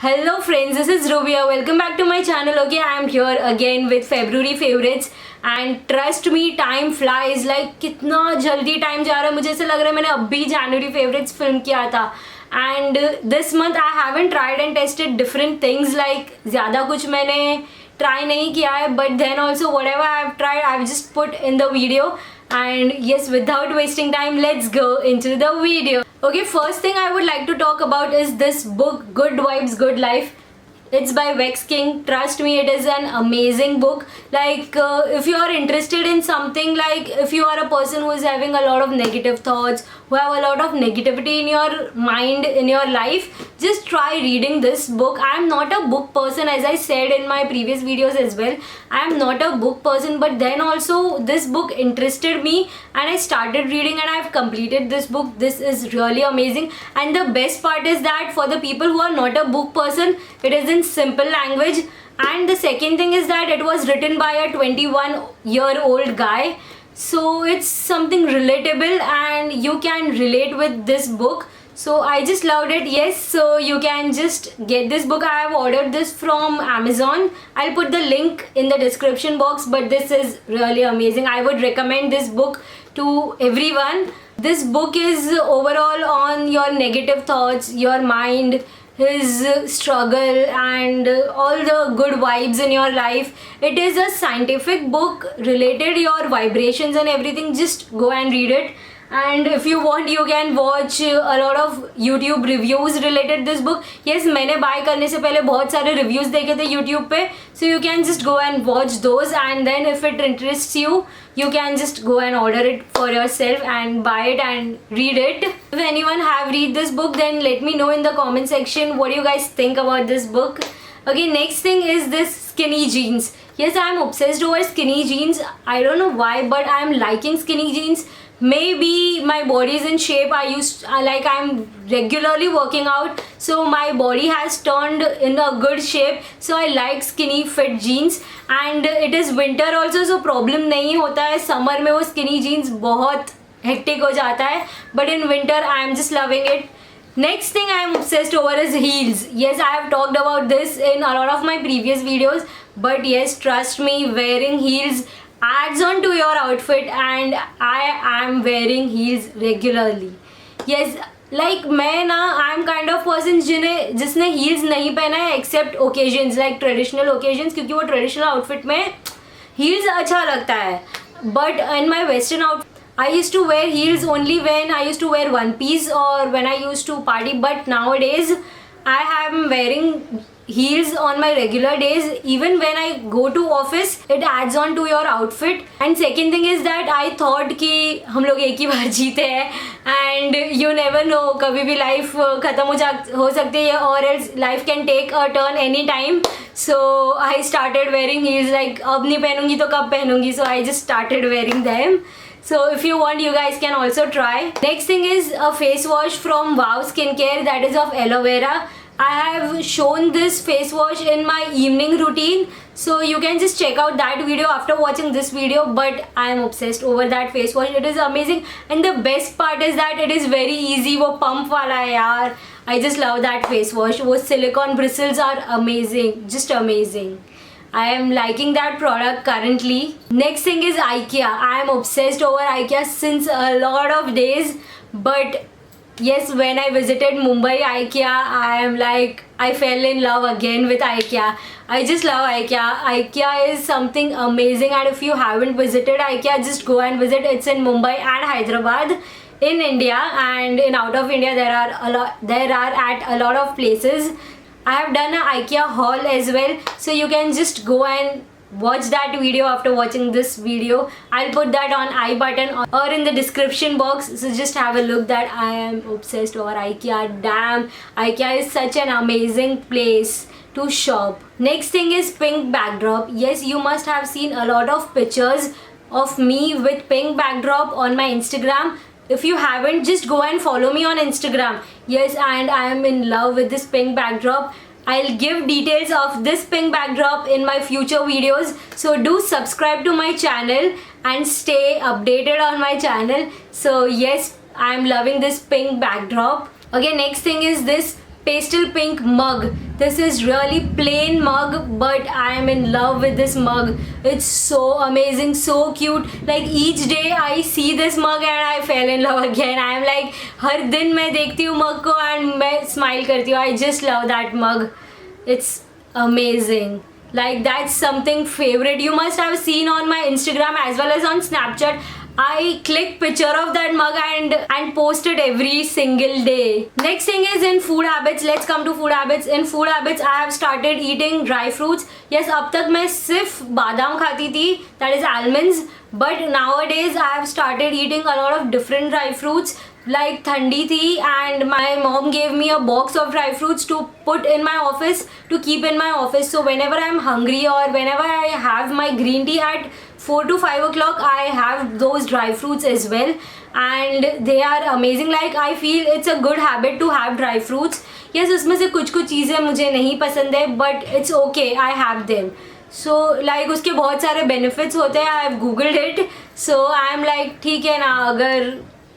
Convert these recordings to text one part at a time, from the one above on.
Hello friends, this is Rubia. Welcome back to my channel. Okay, I am here again with February favorites and trust me, time flies. Like कितना जल्दी time जा रहा है. मुझे ऐसा लग रहा है मैंने अभी January favorites film किया था. And this month I haven't tried and tested different things. Like ज़्यादा कुछ मैंने try नहीं किया है. But then also whatever I have tried, I have just put in the video. And yes, without wasting time, let's go into the video. Okay, first thing I would like to talk about is this book, Good Vibes, Good Life. It's by Vex King. Trust me, it is an amazing book. Like if you are interested in something, like if you are a person who is having a lot of negative thoughts, who have a lot of negativity in your mind, in your life, just try reading this book. I am not a book person, as I said in my previous videos as well. I am not a book person, but then also this book interested me and I started reading and I have completed this book. This is really amazing, and the best part is that for the people who are not a book person, it is in simple language. And the second thing is that it was written by a 21-year-old guy, so it's something relatable and you can relate with this book. So I just loved it. Yes, so you can just get this book. I have ordered this from Amazon. I'll put the link in the description box, but this is really amazing. I would recommend this book to everyone. This book is overall on your negative thoughts, your mind, his struggle, and all the good vibes in your life. It is a scientific book related your vibrations and everything. Just go and read it. And if you want, you can watch a lot of YouTube reviews related this book. Yes, मैंने buy करने से पहले बहुत सारे reviews देखे थे YouTube पे, so you can just go and watch those, and then if it interests you, you can just go and order it for yourself and buy it and read it. If anyone have read this book, then let me know in the comment section what you guys think about this book. Okay, next thing is this skinny jeans. Yes, I am obsessed over skinny jeans. I don't know why, but I am liking skinny jeans. Maybe my body is in shape. I'm regularly working out, so my body has turned in a good shape, so I like skinny fit jeans. And it is winter also, so problem नहीं होता है. Summer में वो skinny jeans बहुत hectic हो जाता है, but in winter I am just loving it. Next thing I am obsessed over is heels. Yes, I have talked about this in a lot of my previous videos, but yes, trust me, wearing heels adds on to your outfit, and I am wearing heels regularly. Yes, like I am kind of person जिसने heels नहीं पहना है except occasions, like traditional occasions, क्योंकि वो traditional outfit में heels अच्छा लगता है. But in my western outfit, I used to wear heels only when I used to wear one piece or when I used to party. But nowadays I am wearing heels on my regular days. Even when I go to office, it adds on to your outfit. And second thing is that I thought कि हम लोग एक ही बार जीते हैं, and you never know, कभी भी life खत्म हो सकती है, or else life can take a turn any time. So I started wearing heels. Like अब नहीं पहनूंगी तो कब पहनूंगी? So I just started wearing them. So if you want, you guys can also try. Next thing is a face wash from Wow Skincare, that is of aloe vera. I have shown this face wash in my evening routine, so you can just check out that video after watching this video. But I am obsessed over that face wash. It is amazing, and the best part is that it is very easy. वो pump वाला है यार. I just love that face wash. वो silicone bristles are amazing, just amazing. I am liking that product currently. Next thing is IKEA. I am obsessed over IKEA since a lot of days. But yes, when I visited Mumbai IKEA, I fell in love again with IKEA. I just love IKEA. IKEA is something amazing, and if you haven't visited IKEA, just go and visit. It's in Mumbai and Hyderabad in India, and in out of India there are at a lot of places. I have done an IKEA haul as well, so you can just go and watch that video after watching this video. I'll put that on I button or in the description box, so just have a look. That I am obsessed over IKEA. Damn, IKEA is such an amazing place to shop. Next thing is pink backdrop. Yes, you must have seen a lot of pictures of me with pink backdrop on my Instagram. If you haven't, just go and follow me on Instagram. Yes, and I am in love with this pink backdrop. I'll give details of this pink backdrop in my future videos, so do subscribe to my channel and stay updated on my channel. So yes, I'm loving this pink backdrop. Okay, next thing is this pastel pink mug. This is really plain mug, but I am in love with this mug. It's so amazing, so cute. Like each day I see this mug and I fell in love again. I am like हर दिन मैं देखती हूँ mug को and मैं smile करती हूँ. I just love that mug. It's amazing. Like that's something favorite. You must have seen on my Instagram as well as on Snapchat. I click picture of that mug and post it every single day. Next thing is in food habits. Let's come to food habits. In food habits, I have started eating dry fruits. Yes, अब तक मैं सिर्फ बादाम खाती थी, that is almonds. But nowadays I have started eating a lot of different dry fruits. Like ठंडी थी and my mom gave me a box of dry fruits to put in my office, to keep in my office. So whenever I am hungry or whenever I have my green tea at 4 to 5 o'clock, I have those dry fruits as well, and they are amazing. Like I feel it's a good habit to have dry fruits. Yes, उसमें से कुछ चीज़ें मुझे नहीं पसंद है, but it's okay, I have them. So like उसके बहुत सारे benefits होते हैं. I have googled it, so I am like ठीक है ना, अगर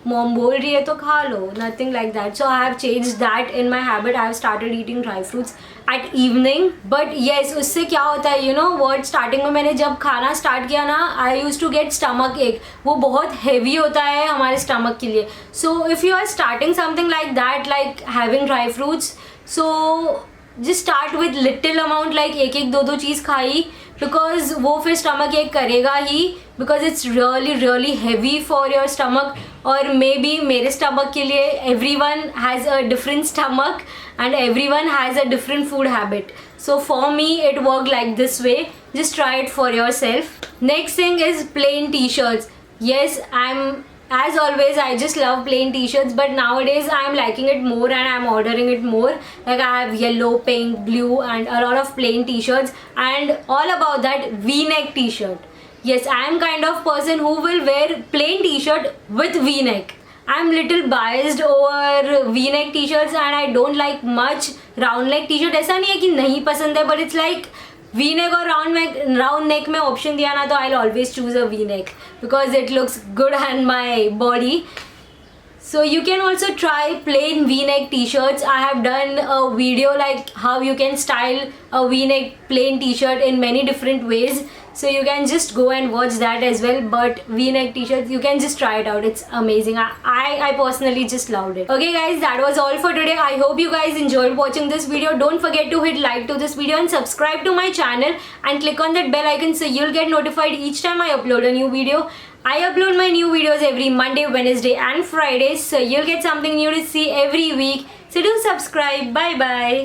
मॉम बोल रही है तो खा लो, nothing like that. So I have changed that in my habit. I have started eating dry fruits at evening. But yes, उससे क्या होता है, you know what, starting में मैंने जब खाना start किया ना, I used to get stomach ache. वो बहुत heavy होता है हमारे stomach के लिए. So if you are starting something like that, like having dry fruits, so just start with little amount, like एक दो चीज़ खाई, because वो फिर stomach ache करेगा ही, because it's really heavy for your stomach. और मे बी मेरे stomach के लिए everyone has a different stomach and everyone has a different food habit. So for me it worked like this way. Just try it for yourself. Next thing is plain t-shirts. Yes, as always I just love plain t-shirts, but nowadays I am liking it more and I am ordering it more. Like I have yellow, pink, blue and a lot of plain t-shirts, and all about that v-neck t-shirt. Yes, I am kind of person who will wear plain t-shirt with v-neck. I am little biased over v-neck t-shirts and I don't like much round neck t-shirt. ऐसा नहीं है कि नहीं पसंद है, but it's like v-neck और round neck में option दिया ना, तो I'll always choose a v-neck because it looks good on my body. So you can also try plain v-neck t-shirts. I have done a video like how you can style a v-neck plain t-shirt in many different ways. So you can just go and watch that as well. But v-neck t-shirts, you can just try it out. It's amazing. I personally just loved it. Okay guys, that was all for today. I hope you guys enjoyed watching this video. Don't forget to hit like to this video and subscribe to my channel and click on that bell icon so you'll get notified each time I upload a new video. I upload my new videos every Monday, Wednesday and Fridays, so you'll get something new to see every week. So do subscribe. Bye bye.